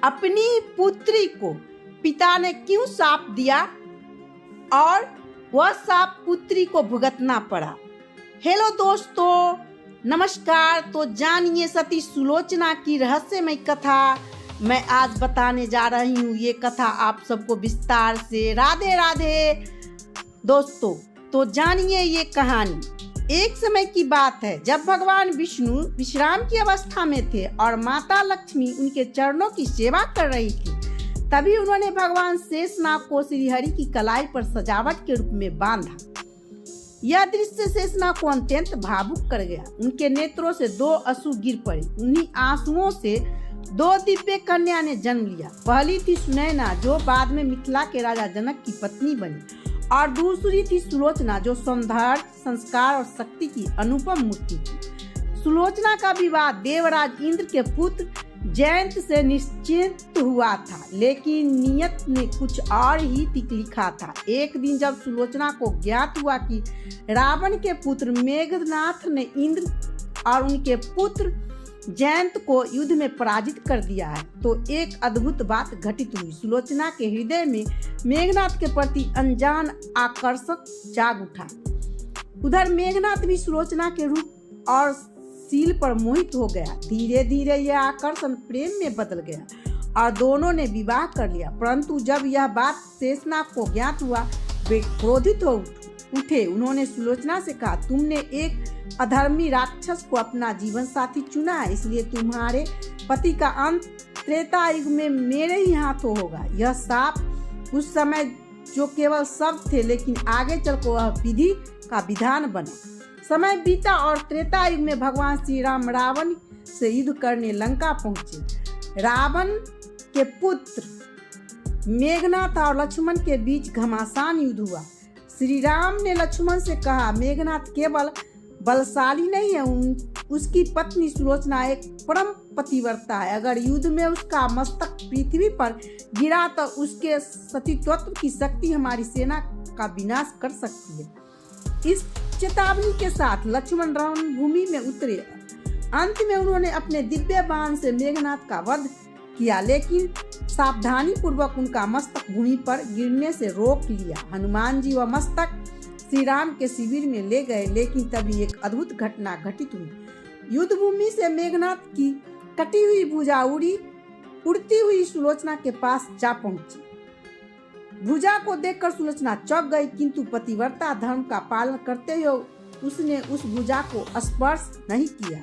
अपनी पुत्री को पिता ने क्यों शाप दिया और वह शाप पुत्री को भुगतना पड़ा। हेलो दोस्तों, नमस्कार। तो जानिए सती सुलोचना की रहस्यमय कथा मैं आज बताने जा रही हूँ। ये कथा आप सबको विस्तार से। राधे राधे दोस्तों। तो जानिए ये कहानी। एक समय की बात है जब भगवान विष्णु विश्राम की अवस्था में थे और माता लक्ष्मी उनके चरणों की सेवा कर रही थी। तभी उन्होंने भगवान शेषनाग को श्रीहरि की कलाई पर सजावट के रूप में बांधा। यह दृश्य शेषनाग को अत्यंत भावुक कर गया। उनके नेत्रों से 2 आंसू गिर पड़े। उन्हीं आंसुओं से 2 दिव्य कन्या ने जन्म लिया। पहली थी सुनैना, जो बाद में मिथिला के राजा जनक की पत्नी बनी, और दूसरी थी सुलोचना, जो सौंदर्य, संस्कार और शक्ति की अनुपम मूर्ति थी। सुलोचना का विवाह देवराज इंद्र के पुत्र जयंत से निश्चित हुआ था, लेकिन नियत ने कुछ और ही लिखा था। एक दिन जब सुलोचना को ज्ञात हुआ कि रावण के पुत्र मेघनाथ ने इंद्र और उनके पुत्र जयंत को युद्ध में पराजित कर दिया है, तो एक अद्भुत बात घटित हुई। सुलोचना के हृदय में मेघनाथ के प्रति अनजान आकर्षक जाग उठा। उधर मेघनाथ भी सुलोचना के रूप और शील पर मोहित हो गया। धीरे धीरे यह आकर्षण प्रेम में बदल गया और दोनों ने विवाह कर लिया। परंतु जब यह बात शेषनाग को ज्ञात हुआ, वे क्रोधित हो उठे। उन्होंने सुलोचना से कहा, तुमने एक अधर्मी राक्षस को अपना जीवन साथी चुना है, इसलिए तुम्हारे पति का अंत त्रेता युग में मेरे ही हाथों होगा। यह शाप उस समय जो केवल शब्द थे, लेकिन आगे चलकर वह विधि का विधान बना। समय बीता और त्रेता युग में भगवान श्री राम रावण से युद्ध करने लंका पहुंचे। रावण के पुत्र मेघनाथ और लक्ष्मण के बीच घमासान युद्ध हुआ। श्री राम ने लक्ष्मण से कहा, मेघनाथ केवल बलशाली नहीं है, उसकी पत्नी सुलोचना एक परम पतिव्रता है। अगर युद्ध में उसका मस्तक पृथ्वी पर गिरा तो उसके सतीत्व की शक्ति हमारी सेना का विनाश कर सकती है। इस चेतावनी के साथ लक्ष्मण रणभूमि में उतरे। अंत में उन्होंने अपने दिव्य बाण से मेघनाथ का वध किया, लेकिन सावधानी पूर्वक उनका मस्तक भूमि पर गिरने से रोक लिया। हनुमान जी वह मस्तक श्री राम के शिविर में ले गए, लेकिन तभी एक अद्भुत घटना घटित हुई। युद्ध भूमि से मेघनाथ की कटी हुई भुजा उड़ती हुई सुलोचना के पास जा पहुंची। भुजा को देखकर सुलोचना चौंक गई, किंतु पतिव्रता धर्म का पालन करते हुए उसने उस भुजा को स्पर्श नहीं किया।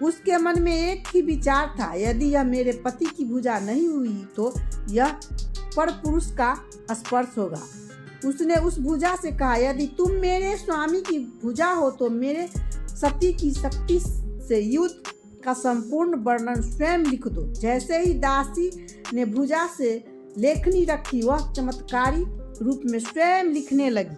उसके मन में एक ही विचार था, यदि यह मेरे पति की भुजा नहीं हुई तो यह परपुरुष का स्पर्श होगा। उसने उस भुजा से कहा, यदि तुम मेरे स्वामी की भुजा हो तो मेरे सती की शक्ति से युद्ध का संपूर्ण वर्णन स्वयं लिख दो। जैसे ही दासी ने भुजा से लेखनी रखी, वह चमत्कारी रूप में स्वयं लिखने लगी,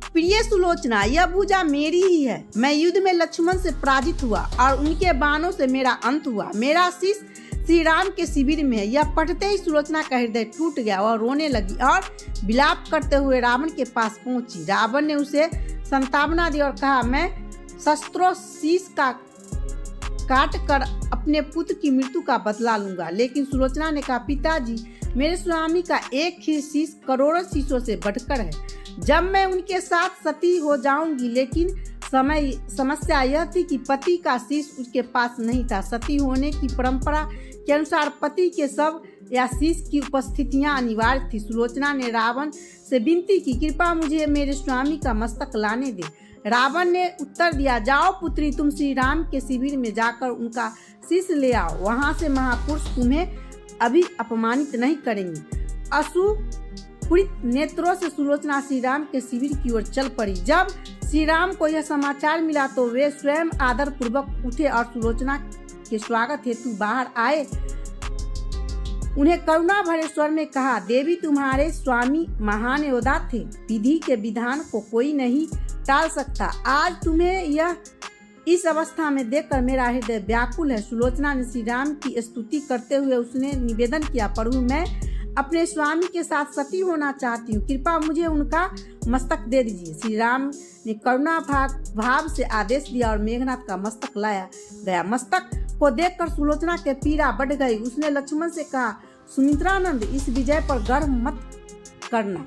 प्रिय सुलोचना, यह भुजा मेरी ही है। मैं युद्ध में लक्ष्मण से पराजित हुआ और उनके बाणों से मेरा अंत हुआ। मेरा शीश श्री राम के शिविर में है। यह पढ़ते ही सुलोचना का हृदय टूट गया। वह रोने लगी और विलाप करते हुए रावण के पास पहुंची। रावण ने उसे सांत्वना दी और कहा, मैं शस्त्रों शीश का काट कर अपने पुत्र की मृत्यु का बदला लूंगा। लेकिन सुलोचना ने कहा, पिताजी, मेरे स्वामी का एक ही शीश करोड़ों शीशों से बढ़कर है। जब मैं उनके साथ सती हो जाऊंगी, लेकिन समस्या यह थी कि पति का शीश उसके पास नहीं था। सती होने की परंपरा के अनुसार पति के शव या शीश की उपस्थितियां अनिवार्य थी। सुलोचना ने रावण से विनती की, कृपा मुझे मेरे स्वामी का मस्तक लाने दे। रावण ने उत्तर दिया, जाओ पुत्री, तुम श्री राम के शिविर में जाकर उनका शीश ले आओ। वहां से महापुरुष तुम्हें अभी अपमानित नहीं करेंगे। अश्रुपूरित नेत्रों से सुलोचना श्री राम के शिविर की ओर चल पड़ी। जब श्री राम को यह समाचार मिला तो वे स्वयं आदर पूर्वक उठे और सुलोचना के स्वागत हेतु बाहर आए। उन्हें करुणा भरे स्वर में कहा, देवी, तुम्हारे स्वामी महान योद्धा थे। विधि के विधान को कोई नहीं टाल सकता। आज तुम्हें यह इस अवस्था में देखकर मेरा हृदय व्याकुल है। सुलोचना ने श्री राम की स्तुति करते हुए उसने निवेदन किया, प्रभु, मैं अपने स्वामी के साथ सती होना चाहती हूँ, कृपा मुझे उनका मस्तक दे दीजिए। श्री राम ने करुणा भाव से आदेश दिया और मेघनाथ का मस्तक लाया गया। मस्तक को देखकर सुलोचना के पीड़ा बढ़ गई। उसने लक्ष्मण से कहा, सुमित्रानंद, इस विजय पर गर्व मत करना।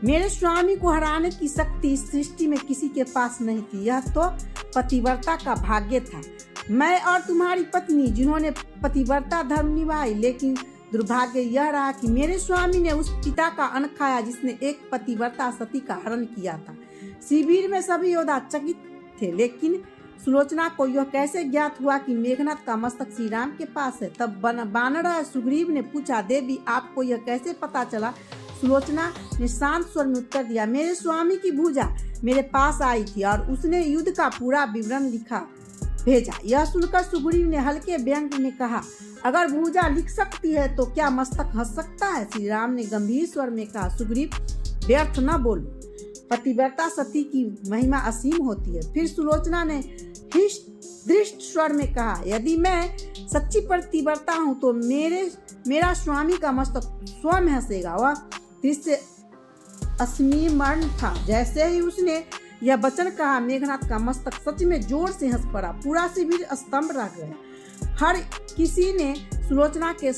मेरे स्वामी को हराने की शक्ति इस सृष्टि में किसी के पास नहीं थी। यह तो पतिव्रता का भाग्य था। मैं और तुम्हारी पत्नी जिन्होंने पतिव्रता धर्म निभाई, लेकिन दुर्भाग्य यह रहा कि मेरे स्वामी ने उस पिता का अन्न खाया जिसने एक पतिव्रता सती का हरण किया था। शिविर में सभी योद्धा चकित थे, लेकिन सुलोचना को यह कैसे ज्ञात हुआ कि मेघनाथ का मस्तक श्री राम के पास है। तब वानर सुग्रीव ने पूछा, देवी आपको यह कैसे पता चला? सुलोचना ने शांत स्वर में उत्तर दिया, मेरे स्वामी की भुजा मेरे पास आई थी और उसने युद्ध का पूरा विवरण लिखा भेजा। यह सुनकर सुग्रीव ने हल्के व्यंग में कहा, अगर भुजा लिख सकती है तो क्या मस्तक हंस सकता है? श्री राम ने गंभीर स्वर में कहा, सुग्रीव, व्यर्थ न बोलो, पतिव्रता सती की महिमा असीम होती है। फिर सुलोचना ने दृष्ट स्वर में कहा, यदि मैं सच्ची पतिव्रता हूँ तो मेरा स्वामी का मस्तक स्वयं हंसेगा। वह दृश्य अस्मिमर्ण था। जैसे ही उसने यह वचन कहा, मेघनाथ का मस्तक सच में जोर से हंस पड़ा। पूरा शिविर स्तंभ रह गया। हर किसी ने सुलोचना के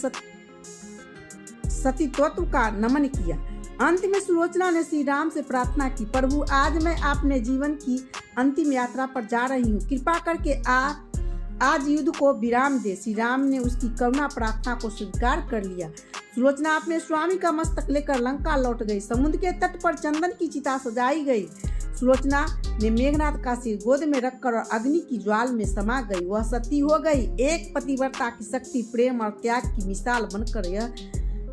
सतीत्व का नमन किया। अंत में सुलोचना ने श्री राम से प्रार्थना की, प्रभु, आज मैं अपने जीवन की अंतिम यात्रा पर जा रही हूँ, कृपा करके आज युद्ध को विराम दे। श्री राम ने उसकी करुणा प्रार्थना को स्वीकार कर लिया। सुलोचना अपने स्वामी का मस्तक लेकर लंका लौट गई। समुद्र के तट पर चंदन की चिता सजाई गई। सुलोचना ने मेघनाथ का सिर गोद में रखकर और अग्नि की ज्वाल में समा गई। वह सती हो गई। एक पतिव्रता की शक्ति, प्रेम और त्याग की मिसाल बनकर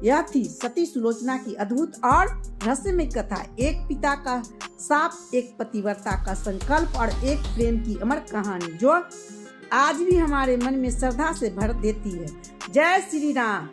यह थी सती सुलोचना की अद्भुत और रहस्यमय कथा। एक पिता का शाप, एक पतिव्रता का संकल्प और एक प्रेम की अमर कहानी जो आज भी हमारे मन में श्रद्धा से भर देती है। जय श्री राम।